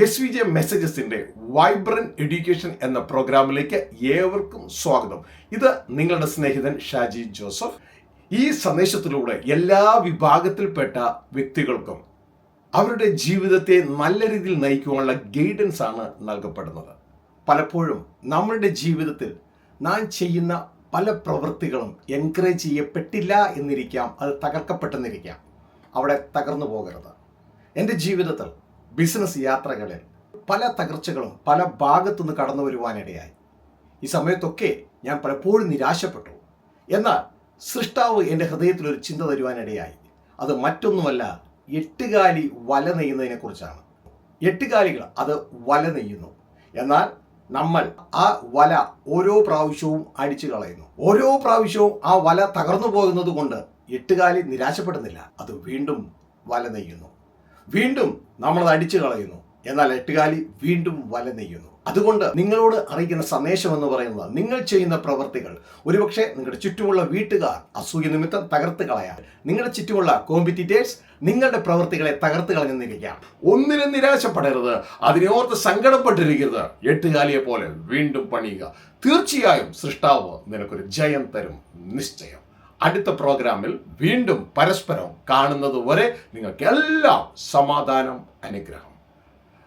SVJ മെസ്സേജസിന്റെ vibrant education എന്ന പ്രോഗ്രാമിലേക്ക് ഏവർക്കും സ്വാഗതം. ഇത് നിങ്ങളുടെ സ്നേഹിതൻ ഷാജി ജോസഫ്. ഈ സന്ദേശത്തിലൂടെ എല്ലാ വിഭാഗത്തിൽപ്പെട്ട വ്യക്തികൾക്കും അവരുടെ ജീവിതത്തെ നല്ല രീതിയിൽ നയിക്കുവാനുള്ള ഗൈഡൻസ് ആണ് നൽകപ്പെടുന്നത്. പലപ്പോഴും നമ്മളുടെ ജീവിതത്തിൽ നാം ചെയ്യുന്ന പല പ്രവൃത്തികളും എൻകറേജ് ചെയ്യപ്പെട്ടില്ല എന്നിരിക്കാം, അത് തകർക്കപ്പെട്ടെന്നിരിക്കാം. അവിടെ തകർന്നു പോകരുത്. എൻ്റെ ജീവിതത്തിൽ ബിസിനസ് യാത്രകളിൽ പല തകർച്ചകളും പല ഭാഗത്തുനിന്ന് കടന്നു വരുവാനിടയായി. ഈ സമയത്തൊക്കെ ഞാൻ പലപ്പോഴും നിരാശപ്പെട്ടു. എന്നാൽ സൃഷ്ടാവ് എൻ്റെ ഹൃദയത്തിൽ ഒരു ചിന്ത തരുവാനിടയായി. അത് മറ്റൊന്നുമല്ല, എട്ടുകാലി വല നെയ്യുന്നതിനെ കുറിച്ചാണ്. എട്ടുകാലികൾ അത് വല നെയ്യുന്നു. എന്നാൽ നമ്മൾ ആ വല ഓരോ പ്രാവശ്യവും അടിച്ചു കളയുന്നു. ഓരോ പ്രാവശ്യവും ആ വല തകർന്നു പോകുന്നത് കൊണ്ട് എട്ടുകാലി നിരാശപ്പെടുന്നില്ല, അത് വീണ്ടും വല നെയ്യുന്നു. വീണ്ടും നമ്മളത് അടിച്ചു കളയുന്നു. എന്നാൽ എട്ടുകാലി വീണ്ടും വല നെയ്യുന്നു. അതുകൊണ്ട് നിങ്ങളോട് അറിയിക്കുന്ന സന്ദേശം എന്ന് പറയുന്നത്, നിങ്ങൾ ചെയ്യുന്ന പ്രവൃത്തികൾ ഒരുപക്ഷെ നിങ്ങളുടെ ചുറ്റുമുള്ള വീട്ടുകാർ അസൂയ നിമിത്തം തകർത്ത് കളയാൻ, നിങ്ങളുടെ ചുറ്റുമുള്ള കോമ്പറ്റീറ്റേഴ്സ് നിങ്ങളുടെ പ്രവൃത്തികളെ തകർത്ത് കളഞ്ഞെന്നിരിക്കാം. ഒന്നിനും നിരാശപ്പെടരുത്, അതിനെയോർത്ത് സങ്കടപ്പെട്ടിരിക്കരുത്. എട്ടുകാലിയെ പോലെ വീണ്ടും പണിയുക. തീർച്ചയായും സൃഷ്ടാവ് നിനക്കൊരു ജയം തരും, നിശ്ചയം. അടുത്ത പ്രോഗ്രാമിൽ വീണ്ടും പരസ്പരം കാണുന്നത് വരെ നിങ്ങൾക്കെല്ലാം സമാധാനം, അനുഗ്രഹം.